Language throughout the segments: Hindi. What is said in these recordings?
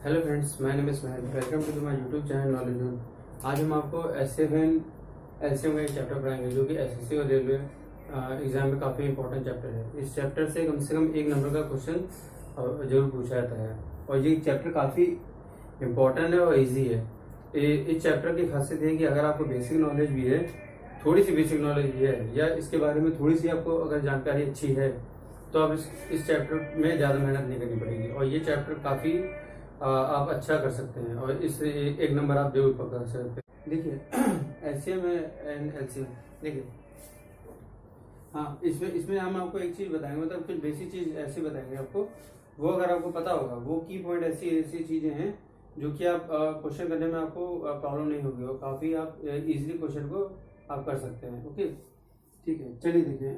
Hello friends, my name is Mahar. Welcome to my YouTube channel Knowledge Zone. आज हम आपको एसएफएन एलसीएम का एक चैप्टर पढ़ाएंगे जो कि एसएससी और रेलवे एग्जाम में काफ़ी इंपॉर्टेंट चैप्टर है। इस चैप्टर से कम एक नंबर का क्वेश्चन जरूर पूछा जाता है और ये चैप्टर काफ़ी इम्पोर्टेंट है और ईजी है। इस चैप्टर की खासियत है कि अगर आपको बेसिक नॉलेज भी है, थोड़ी सी बेसिक नॉलेज भी है या इसके बारे में थोड़ी सी आपको अगर जानकारी अच्छी है तो आप इस चैप्टर में ज़्यादा मेहनत नहीं करनी पड़ेगी और ये चैप्टर काफ़ी आप अच्छा कर सकते हैं और इस एक नंबर आप जरूर पकड़ सकते हैं। देखिए एलसीएम एंड एलसीएम, देखिए हाँ, इसमें हम आपको एक चीज़ बताएंगे, मतलब कुछ बेसिक चीज़ ऐसी बताएंगे आपको। वो अगर आपको पता होगा, वो की पॉइंट ऐसी चीज़ें हैं जो कि आप क्वेश्चन करने में आपको प्रॉब्लम नहीं होगी और काफ़ी आप इजीली क्वेश्चन को आप कर सकते हैं। ओके, ठीक है, चलिए देखिए।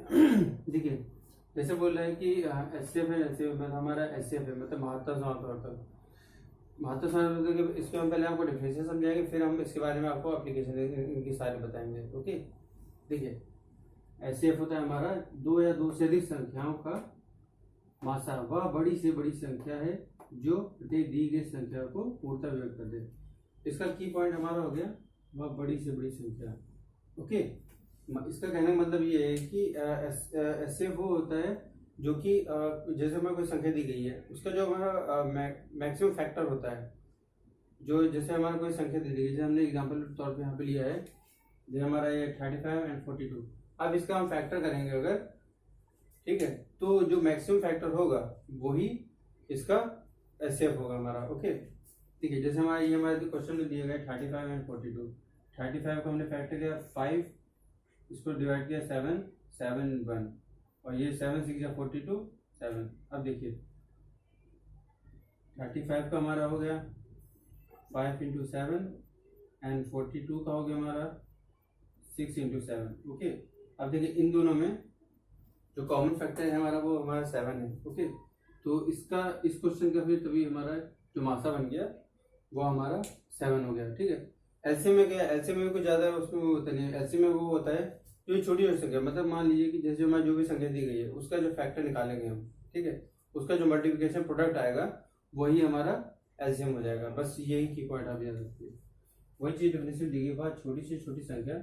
देखिए जैसे बोल रहे हैं कि एचसीएफ है, एचसीएफ मतलब हमारा एचसीएफ है, मतलब महत्ता समापवर्तक। महत्ता समापवर्तक इसको हम पहले आपको डेफिनेशन समझाएंगे, फिर हम इसके बारे में आपको एप्लीकेशन इनकी सारी बताएंगे। ओके, देखिए एचसीएफ होता है हमारा दो या दो से अधिक संख्याओं का मात्रा। वह बड़ी से बड़ी संख्या है जो प्रत्येक दी गई संख्या को पूर्णतः व्यक्त कर दे। इसका की पॉइंट हमारा हो गया वह बड़ी से बड़ी संख्या। ओके, इसका कहने का मतलब ये है कि एचसीएफ वो होता है जो कि जैसे हमें कोई संख्या दी गई है, उसका जो हमारा मैक्सिमम फैक्टर होता है, जो जैसे हमारा कोई संख्या दी गई है, जैसे हमने एग्जांपल के तौर पे यहाँ पे लिया है, जैसे हमारा ये 35 एंड 42। अब इसका हम फैक्टर करेंगे अगर, ठीक है, तो जो मैक्सिमम फैक्टर होगा वही इसका एचसीएफ होगा हमारा। ओके, ठीक है, जैसे हमारा ये हमारे क्वेश्चन में दिया गया 35 एंड 42। 35 को हमने फैक्टर किया 5, इसको डिवाइड किया 7, 7 1 और ये 7 6 या 42 7। अब देखिए 35 का हमारा हो गया 5 इंटू 7 एंड 42 का हो गया हमारा 6 इंटू 7। ओके, अब देखिए इन दोनों में जो कॉमन फैक्टर है हमारा वो हमारा 7 है। ओके, तो इसका इस क्वेश्चन का फिर तभी हमारा जो मासा बन गया वो हमारा 7 हो गया। ठीक है, एलसीएम में क्या, एलसीएम में कुछ ज़्यादा उसमें वो होता नहीं है। एलसीएम में वो होता है जो छोटी हो संख्या, मतलब मान लीजिए कि जैसे हमारी जो भी संख्या दी गई है उसका जो फैक्टर निकालेंगे हम, ठीक है, उसका जो मल्टीप्लिकेशन प्रोडक्ट आएगा वही हमारा एलसीएम हो जाएगा। बस यही की पॉइंट आप याद रखिए। वही चीज डेफिनेशन दी गई बात, छोटी से छोटी संख्या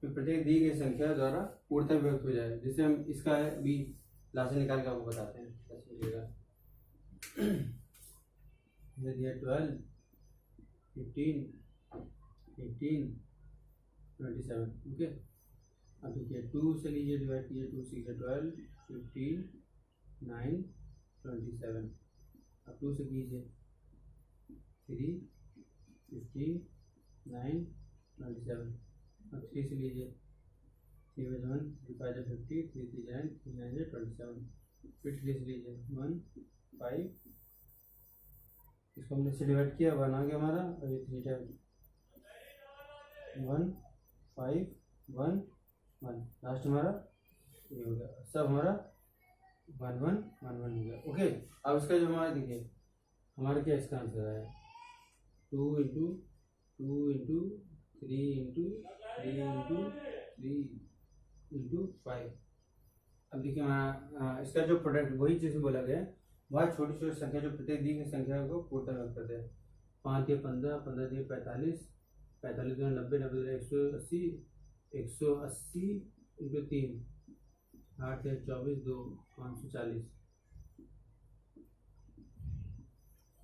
फिर प्रत्येक दी गई संख्या द्वारा पूर्णतः व्यक्त हो जाए। जैसे हम इसका भी लास्ट निकाल के आपको बताते हैं कैसे मिलेगा। 12 15 18 27। ओके, अब देखिए 2 से लीजिए डिवाइड कीजिए, 2 6 12 15 9 27। अब 2 से कीजिए 3 15 9 27। अब 3 से लीजिए 3 में 1 3 5 50 3 3 9 3 9 27। फिर 3 से लीजिए 1 5, इसको हमने से डिवाइड किया 1 आ गया हमारा और ये 3 टाइम 1 5 1 1 लास्ट हमारा ये हो गया, सब हमारा 1 1 1 1 हो गया। ओके, अब इसका जो हमारा देखिए हमारा क्या इसका आंसर है 2 into 2 into 3 into 3 into 3 into 5। अब देखिए हमारा इसका जो प्रोडक्ट वही चीज़ बोला गया है, वह छोटी छोटी संख्या जो प्रत्येक दी गई संख्या को पूर्णतः व्यक्त करते हैं। 5 या 15 15 दिए 45 45 90 90 180 180 इंटू 3 8 या 24 2 540।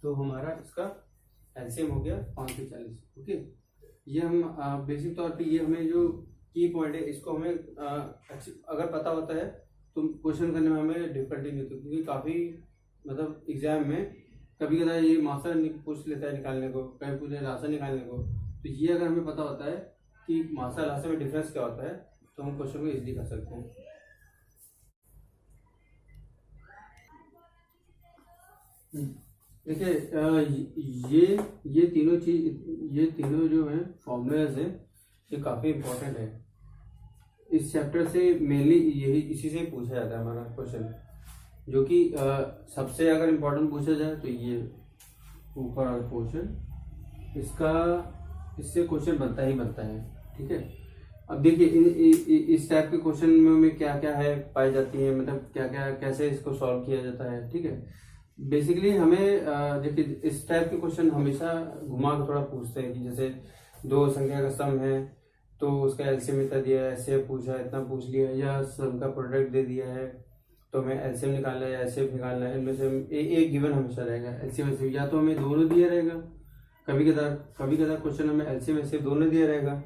तो हमारा इसका एलसीएम हो गया 540। ओके, ये हम बेसिक तौर पे ये हमें जो की पॉइंट है इसको हमें अगर पता होता है तो क्वेश्चन करने में हमें डिफिकल्टी नहीं होती, क्योंकि काफ़ी मतलब एग्जाम में कभी कभी ये मास्टर पूछ लेता है निकालने को, कहीं पूछ लासा निकालने को। तो ये अगर हमें पता होता है कि मास्टर लासा में डिफरेंस क्या होता है तो हम क्वेश्चन को इजीली कर सकते हैं। देखिए ये तीनों जो हैं फॉर्मूलाज हैं, ये काफ़ी इम्पोर्टेंट है। इस चैप्टर से मेनली यही इसी से पूछा जाता है हमारा क्वेश्चन, जो कि सबसे अगर इम्पोर्टेंट पूछा जाए तो ये ऊपर वाला पोर्शन इससे क्वेश्चन बनता ही बनता है। ठीक है, अब देखिए इस टाइप के क्वेश्चन में क्या क्या है पाई जाती है, मतलब क्या क्या कैसे इसको सॉल्व किया जाता है। ठीक है, बेसिकली हमें देखिए इस टाइप के क्वेश्चन हमेशा घुमा के थोड़ा पूछते हैं कि जैसे दो संख्या का सम है तो उसका एलसीएम इतना दिया है, एचसीएफ पूछा है, इतना पूछ लिया है, या सम का प्रोडक्ट दे दिया है तो हमें एलसीएम निकालना है या एचसीएफ निकालना है। इनमें से एक गिवन हमेशा रहेगा एलसीएम एचसीएफ, या तो हमें दोनों दिया रहेगा, कभी कदार क्वेश्चन हमें एलसीएम एचसीएफ दोनों दिया रहेगा,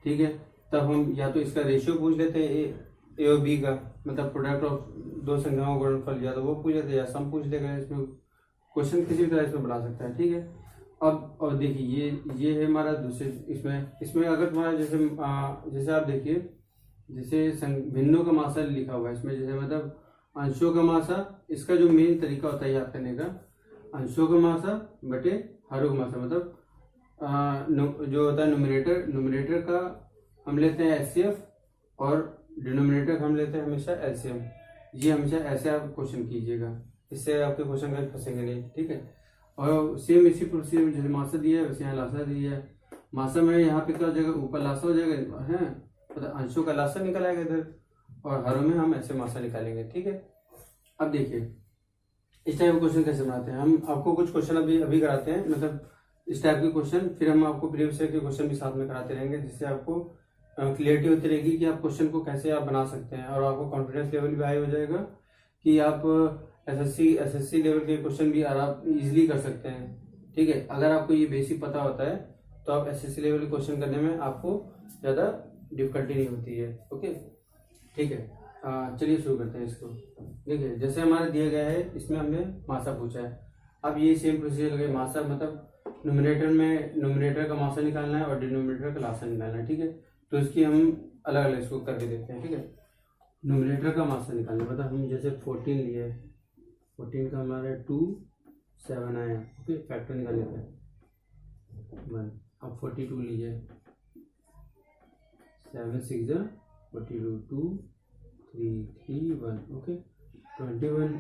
ठीक है। तब हम या तो इसका रेशियो पूछ लेते हैं ए और बी का, मतलब प्रोडक्ट ऑफ दो संख्याओं का गुणनफल, या तो वो पूछ लेते हैं या सम पूछ लेगा। इसमें क्वेश्चन किसी भी तरह इसमें बना सकता है, ठीक है। अब देखिए ये है हमारा दूसरे, इसमें अगर तुम्हारा जैसे आप देखिए, जैसे भिन्नों का मासा लिखा हुआ है इसमें, जैसे मतलब अंशों का मासा, इसका जो मेन तरीका होता है याद करने का, अंशों का मासा बटे हरों का मासा, मतलब जो होता है न्यूमरेटर का हम लेते हैं एचसीएफ और डिनोमिनेटर का हम लेते हैं हमेशा एलसीएम। ये हमेशा ऐसे आप क्वेश्चन कीजिएगा, इससे आपके क्वेश्चन कहीं फंसेंगे नहीं, ठीक है। और सेम इसी प्रोसीजर में जैसे मासा दिया है वैसे यहाँ लासा दिया है। मासा में यहाँ पे क्या हो जाएगा, ऊपर लासा हो जाएगा है, मतलब अंशों का लासा निकल आएगा इधर, और हरों में हम ऐसे मासा निकालेंगे, ठीक है। अब देखिए इस टाइप के क्वेश्चन कैसे बनाते हैं। हम आपको कुछ क्वेश्चन अभी कराते हैं, मतलब इस टाइप के क्वेश्चन, फिर हम आपको प्रीवियस ईयर के क्वेश्चन भी साथ में कराते रहेंगे, जिससे आपको क्लियरिटी होती रहेगी कि आप क्वेश्चन को कैसे आप बना सकते हैं, और आपको कॉन्फिडेंस लेवल भी हाई हो जाएगा कि आप एसएससी लेवल के क्वेश्चन भी आप इजीली कर सकते हैं, ठीक है। अगर आपको ये बेसिक पता होता है तो आप एसएससी लेवल के क्वेश्चन करने में आपको ज़्यादा डिफिकल्टी नहीं होती है, ओके, ठीक है। चलिए शुरू करते हैं इसको। देखिए जैसे हमारा दिया गया है, इसमें हमने मासा पूछा है। अब ये सेम प्रोसीजर लगे, मासा मतलब न्यूमरेटर का मासा निकालना है और डिनोमिनेटर का लासा निकालना है, ठीक है। तो इसकी हम अलग अलग इसको करके देखते हैं, ठीक है। न्यूमरेटर का मासा निकालना है, मतलब हम जैसे 14 लिए, 14 का हमारा 2 7 आया, ओके, फैक्टर निकाल लेते हैं 1। अब 42 लीजिए, 7 6 42 2 3 3 1, ओके। 21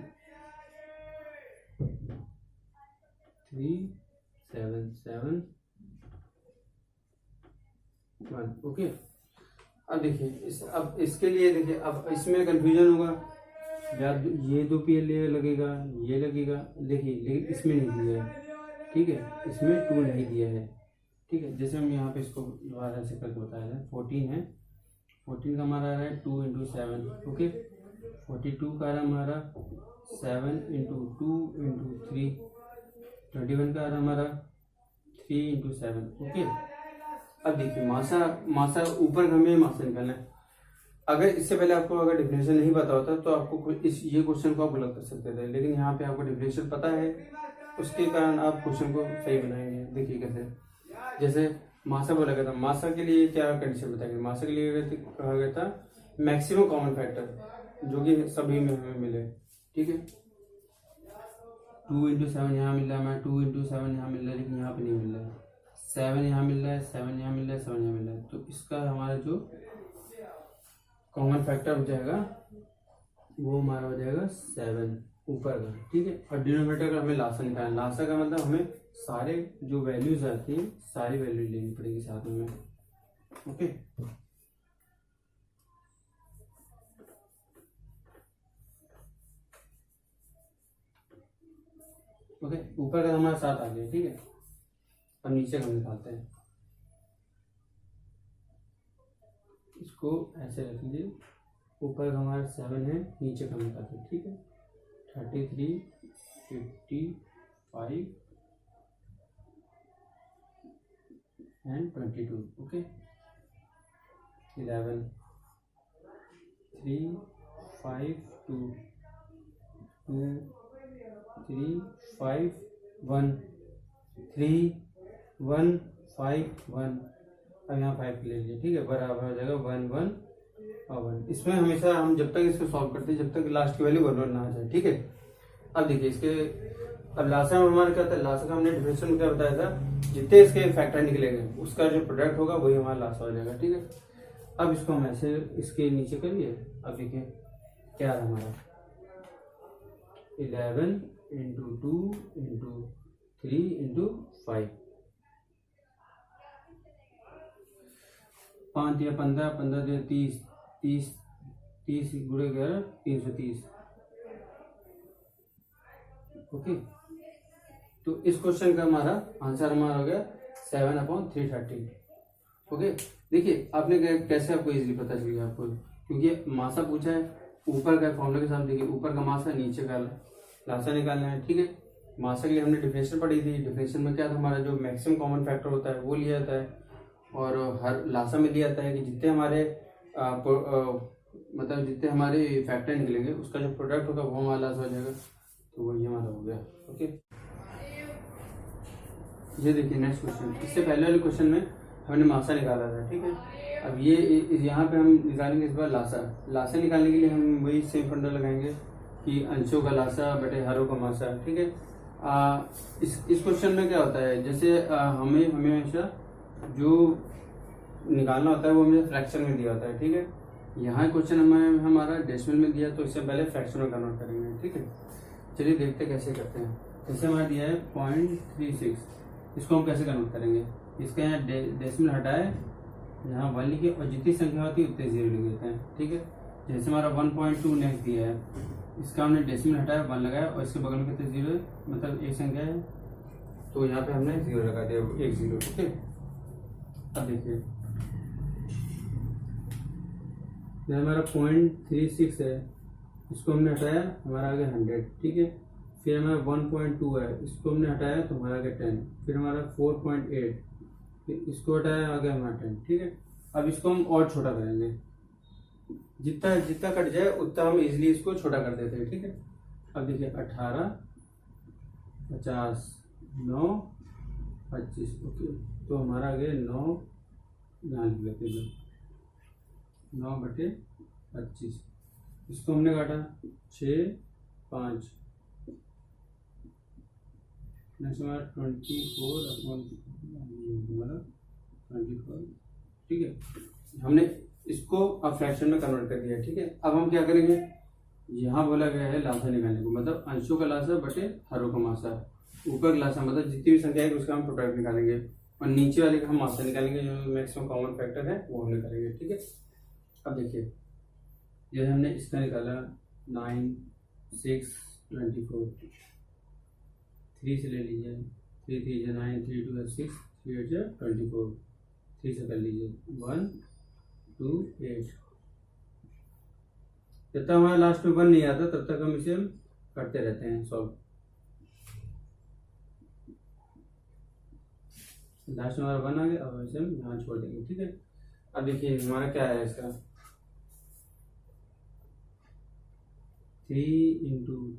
3 7 7 1, ओके। अब देखिए अब इसके लिए देखिए, अब इसमें कंफ्यूजन होगा यार, ये दो पी लगेगा, ये लगेगा, देखिए लेकिन इसमें नहीं दिया है, ठीक है, इसमें 2 नहीं दिया है, ठीक है। जैसे हम यहाँ पे इसको दोबारा से करके बताया है, 14 है, 14 का हमारा आ रहा है 2 × 7, ओके। 42 का आ रहा है हमारा 7 × 2 × 3, 21 का आ रहा है हमारा 3 × 7, ओके। अब देखिए मासा ऊपर हमें मासा निकालना है। अगर इससे पहले आपको अगर डिफिनेशन नहीं पता होता तो आपको ये क्वेश्चन को आप गलत कर सकते थे, लेकिन यहाँ पे आपको डिफिनेशन पता है, उसके कारण आप क्वेश्चन को सही बनाएंगे। देखिए कैसे, जैसे मासा बोला गया था, मासा के लिए क्या कंडीशन बताएंगे। मासा के लिए कहा गया था मैक्सिमम कॉमन फैक्टर, जो कि सभी में हमें मिले, ठीक है। 2 × 7 यहाँ मिल रहा है हमें, 2 × 7 यहाँ मिल रहा है, लेकिन यहाँ पे नहीं मिल रहा है। 7 यहाँ मिल रहा है, 7 यहाँ मिल रहा है, 7 यहाँ मिल रहा है, तो इसका हमारा जो कॉमन फैक्टर हो जाएगा वो हमारा हो जाएगा 7 ऊपर का, ठीक है। और डिनोमिनेटर का हमें लासा निकालना, लासा का मतलब हमें सारे जो वैल्यूज आती है सारी वैल्यू लेनी पड़ेगी साथ में, ओके। ओके, ऊपर का हमारा 7 आ गया, ठीक है। अब नीचे का हम निकालते हैं, इसको ऐसे रख लीजिए, ऊपर का हमारा 7 है, नीचे का निकालते हैं, ठीक है। 33 55 and 22, ओके। 11 3 5 2 2 3 5 1 3 1 5 1। अब यहाँ 5 ले लीजिए, ठीक है, बराबर हो जाएगा 1 1 और 1। इसमें हमेशा हम जब तक इसको सॉल्व करते हैं जब तक लास्ट की वैल्यू 1 1 ना आ जाए, ठीक है। अब देखिए इसके, अब लासा में हमारा क्या था, लासा का हमने डिफिनेशन में क्या बताया था, जितने इसके फैक्टर निकलेंगे उसका जो प्रोडक्ट होगा वही हमारा लासा हो जाएगा, ठीक है। अब इसको हम ऐसे इसके नीचे करिए। अब देखिए क्या है हमारा 11 × 2 × 3 × 5, 5 दिया 15, 15 दिया 30, 30 30 × 11 330, ओके, तो इस क्वेश्चन का हमारा आंसर हमारा हो गया 7/330। ओके, देखिए आपने कैसे आपको इजीली पता चल गया आपको, क्योंकि मासा पूछा है, ऊपर का फॉर्मूला के साथ देखिए, ऊपर का मासा नीचे का लासा निकालना है। ठीक है, मासा के लिए हमने डिफरेंशियल पढ़ी थी, डिफरेंशियल में क्या था, हमारा जो मैक्सिमम कॉमन फैक्टर होता है वो लिया जाता है, और हर लासा में लिया जाता है कि जितने हमारे मतलब जितने हमारे फैक्टर निकलेंगे उसका जो प्रोडक्ट होगा वो हमारा लासा हो जाएगा, तो वो ये हमारा हो गया। ओके, ये देखिए नेक्स्ट क्वेश्चन, इससे पहले वाले क्वेश्चन में हमने मासा निकाला था। ठीक है, अब ये यहाँ पे हम निकालेंगे इस बार लासा। लासा निकालने के लिए हम वही सेम फंडा लगाएंगे कि अंशों का लासा बटे हरों का मासा। ठीक है, इस क्वेश्चन में क्या होता है, जैसे हमें हमेशा जो निकालना होता है वो हमें फ्रैक्शन में दिया होता है। ठीक है, यहाँ क्वेश्चन हमें हमारा डेसिमल में दिया, तो इससे पहले फ्रैक्शन में कन्वर्ट करेंगे। ठीक है, चलिए देखते कैसे करते हैं। जैसे हमारा दिया है 0.36, इसको हम कैसे कन्वर्ट करेंगे, इसके यहाँ डेसिमल हटाए, यहाँ 1 लिखे और जितनी संख्या होती है उतने 0 लिख देते हैं। ठीक है, जैसे हमारा 1.2 नेक्स्ट दिया है, इसका हमने डेसिमल हटाया, 1 लगाया और इसके बगल में कितने 0 है, मतलब एक संख्या है, तो यहाँ पे हमने 0 लगा दिया, 1 0। ठीक है, अब देखिए यह हमारा 0.36 है, इसको हमने हटाया, हमारा आ गया 100। ठीक है, फिर हमारा 1.2 है, इसको हमने हटाया तो हमारा आ गया 10, फिर हमारा 4.8, फिर इसको हटाया, आ गया हमारा 10। ठीक है, अब इसको हम और छोटा करेंगे, जितना जितना कट जाए उतना हम इजीली इसको छोटा कर देते हैं। ठीक है, अब देखिए 18, 50, 9, 25। ओके, तो हमारा आ गया 9, यहाँ लिख लेते हैं 9/25। इसको हमने काटा 6, 5, नेक्स्ट हमारा 24/24। ठीक है, हमने इसको अब फ्रैक्शन में कन्वर्ट कर दिया। ठीक है, अब हम क्या करेंगे, यहाँ बोला गया है लासा निकालने को, मतलब अंशों का लासा बटे हरों का मासा। ऊपर लासा मतलब जितनी भी संख्या है उसका हम प्रोडक्ट निकालेंगे, और नीचे वाले का हम मासा निकालेंगे, जो मैक्सिमम कॉमन फैक्टर है वो हम निकालेंगे। ठीक है, अब देखिए जैसे हमने इसका निकाला 9, 6, 24, 3 से ले लीजिए, 3 3 9, 3 2 6, 3 8 24, 3 से कर लीजिए 1 2 8। जब तक हमारा लास्ट में 1 नहीं आता तब तक हम इसे करते रहते हैं सॉल्व। लास्ट में हमारा 1 आ गया, अब इसे हम यहाँ छोड़ देंगे। ठीक है, अब देखिए हमारा क्या है, इसका 3 ×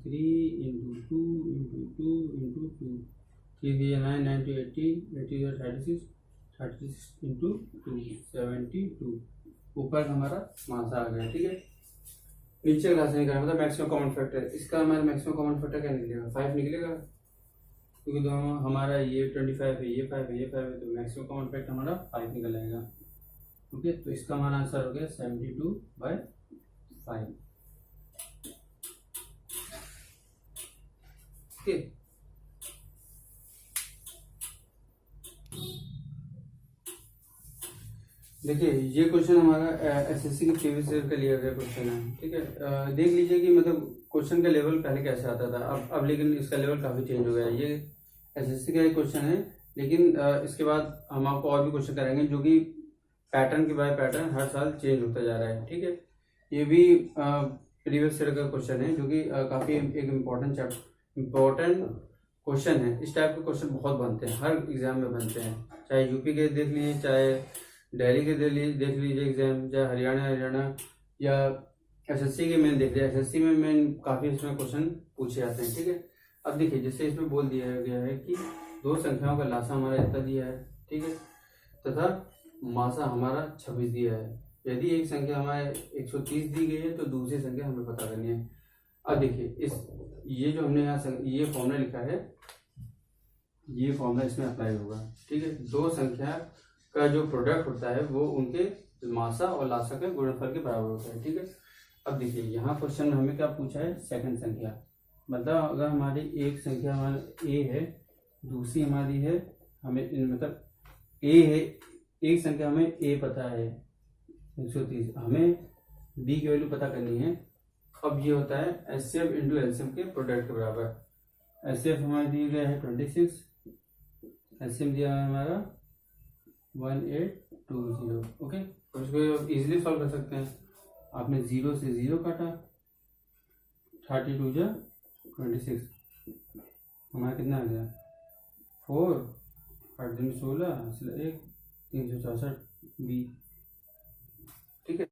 3 × 2 × 2 × 2, 3 9 9 2 80, 80 36, 36 × 2 72। ऊपर का हमारा मासा आ गया। ठीक है, नीचे क्लास नहीं करा, मतलब मैक्सिमम कॉमन फैक्टर, इसका हमारा मैक्सिमम कॉमन फैक्टर क्या निकलेगा, 5 निकलेगा, क्योंकि दोनों हमारा ये 25 है, ये 5 है, ये 5 है, तो मैक्सिमम कॉमन फैक्टर हमारा 5 निकल आएगा। ओके, तो इसका हमारा आंसर हो गया 72/5। ओके, देखिए ये क्वेश्चन हमारा एसएससी के प्रीवियस ईयर का लिया गया क्वेश्चन है। ठीक है, देख लीजिए कि मतलब क्वेश्चन का लेवल पहले कैसे आता था, अब लेकिन इसका लेवल काफ़ी चेंज हो गया है। ये एसएससी का एक क्वेश्चन है, लेकिन इसके बाद हम आपको और भी क्वेश्चन कराएंगे जो कि पैटर्न के बाय पैटर्न हर साल चेंज होता जा रहा है। ठीक है, ये भी प्रीवियस ईयर का क्वेश्चन है, जो कि काफ़ी एक इम्पोर्टेंट क्वेश्चन है। इस टाइप के क्वेश्चन बहुत बनते हैं, हर एग्जाम में बनते हैं, चाहे यूपी के देख लीजिए, चाहे दिल्ली के देख लीजिए एग्जाम, चाहे हरियाणा या एसएससी के मेन देख लीजिए, एसएससी में मेन काफ़ी इसमें क्वेश्चन पूछे जाते हैं। ठीक है, अब देखिए जैसे इसमें बोल दिया गया है कि 2 संख्याओं का लासा हमारा इतना दिया है। ठीक है, तथा मासा हमारा 26 दिया है। यदि एक संख्या हमारे 130 दी गई है तो दूसरी संख्या हमें पता करनी है। अब देखिए ये जो हमने यहाँ ये फॉर्मूला लिखा है, ये फॉर्मूला इसमें अप्लाई होगा। ठीक है, 2 संख्या का जो प्रोडक्ट होता है वो उनके मासा और लासा के गुणनफल के बराबर होता है। ठीक है, अब देखिए यहाँ क्वेश्चन में हमें क्या पूछा है, सेकंड संख्या, मतलब अगर हमारी एक संख्या हमारा ए है, दूसरी हमारी है हमें, मतलब ए है, एक संख्या हमें ए पता है 130, हमें बी की वैल्यू पता करनी है। अब ये होता है एचसीएफ इंटू एलसीएम के प्रोडक्ट के बराबर। एचसीएफ हमारा दिया गया है 26, एलसीएम दिया है हमारा 1820। ओके, और इसको इजीली सॉल्व कर सकते हैं। आपने 0 से 0 काटा, 32 जा 26, हमारा कितना आ गया 4, 8 दिन 16, 1, 364 बी। ठीक है,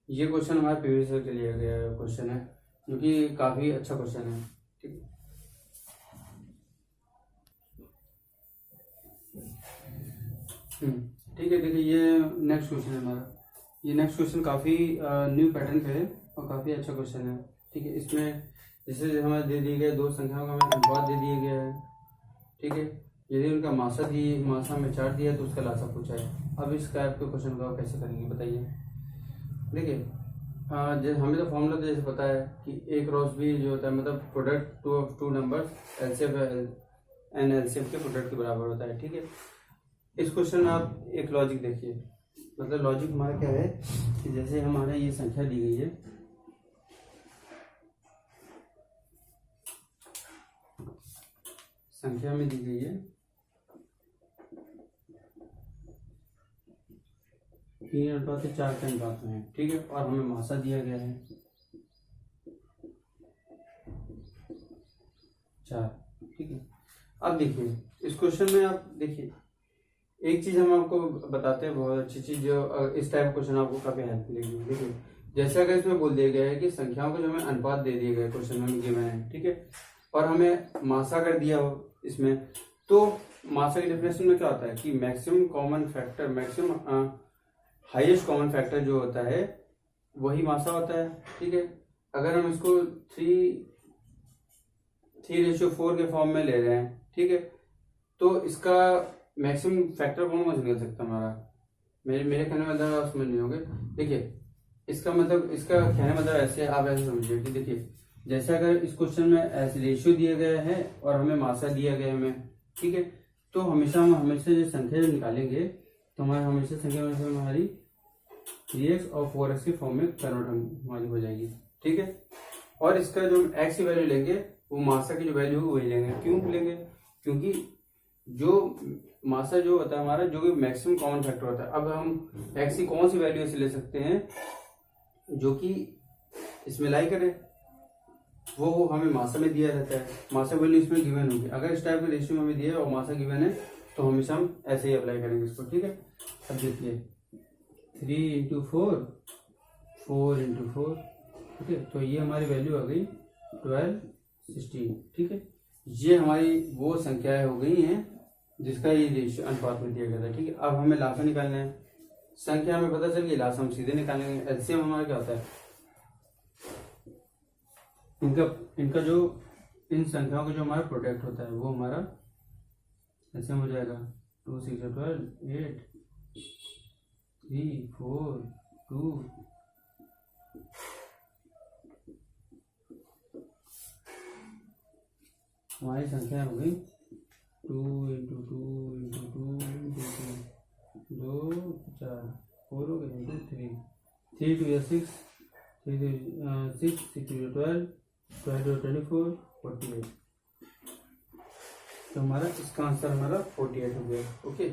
ये क्वेश्चन हमारे प्रीवियस ईयर के लिए गया क्वेश्चन है, जो कि काफ़ी अच्छा क्वेश्चन है। ठीक है, ठीक है। देखिए ये नेक्स्ट क्वेश्चन है हमारा। ये नेक्स्ट क्वेश्चन काफ़ी न्यू पैटर्न पे है और काफ़ी अच्छा क्वेश्चन है। ठीक है, इसमें जैसे हमें दे दिए गए दो संख्याओं का हमें अनुपात दे दिया गया है। ठीक है, यदि उनका मासा में 4 दिया तो उसका लासा पूछा है। अब इस टाइप के क्वेश्चन को आप कैसे करेंगे बताइए। देखिए हमें तो फॉर्मूला तो जैसे पता है कि A क्रॉस B जो होता है मतलब product of two numbers LCM and LCM के प्रोडक्ट के बराबर होता है। ठीक है, इस क्वेश्चन में आप एक लॉजिक देखिए, मतलब लॉजिक हमारा क्या है कि जैसे हमारा ये संख्या दी गई है, संख्या में दी गई है 3:4 के अनुपात में है। ठीक है, और हमें मासा दिया गया है 4। ठीक है, अब देखिए इस क्वेश्चन में आप देखिए एक चीज हम आपको बताते हैं, बहुत अच्छी चीज जो इस टाइप क्वेश्चन आपको काफी हेल्प मिलेगी। देखिए जैसे अगर इसमें बोल दिया गया है कि संख्याओं को जो हमें अनुपात दे दिए गए क्वेश्चन में गिवन है। ठीक है, और हमें मासा कर दिया हो इसमें, तो मासा की डेफिनेशन में क्या होता है कि maximum common factor, maximum highest common factor जो होता है वही मासा होता है। ठीक है, अगर हम इसको 3:4 के फॉर्म में ले रहे हैं, ठीक है, तो इसका मैक्सिमम फैक्टर कौन से निकल सकता है हमारा, मेरे कहने में मतलब आप समझ नहीं होंगे। देखिए इसका मतलब, इसका कहने मतलब ऐसे आप ऐसे समझिए कि देखिए जैसे अगर इस क्वेश्चन में ऐसे रेशियो दिया गया है और हमें मासा दिया गया है हमें। ठीक है, तो हमेशा जो संख्या निकालेंगे तो हमेशा संख्या में हमारी 3x और 4x के फॉर्म में कन्वर्ट हमारी हो जाएगी। ठीक है, और इसका जो x की वैल्यू लेंगे वो मासा की जो वैल्यू है वही लेंगे। क्यों लेंगे, क्योंकि जो मासा जो होता है हमारा, जो कि मैक्सिमम कॉमन फैक्टर होता है। अब हम x की कौन सी वैल्यू ऐसे ले सकते हैं जो कि इसमें लाई करे, वो हमें मासा में दिया रहता है, मासा वैल्यू इसमें गिवन होगी। अगर इस टाइप के रेशियो में हमें दिया है और मासा गिवन है तो हमेशा हम ऐसे ही अप्लाई करेंगे इसको। ठीक है, अब देखिए 3 × 4, 4 × 4। ठीक है, तो ये हमारी वैल्यू आ गई 12, 16। ठीक है, ये हमारी वो संख्याएं हो गई हैं जिसका ये रेशियो अनुपात में दिया गया था। ठीक है, अब हमें लासा निकालना है। संख्या हमें पता चल गई, लासा हम सीधे निकालेंगे। एलसीएम हमारा क्या होता है, इनका जो इन संख्याओं का जो हमारा प्रोडक्ट होता है वो हमारा एलसीएम हो जाएगा 2, 6, 12, 8, 3, 4, 2। हमारी संख्या हो गई 2 × 2 × 2 × 2, 4, 4 हो गए 3, 3 × 6, 6, 6 × 12, 12 × 24, 48। तो हमारा इसका आंसर हमारा 48 हो गया। ओके।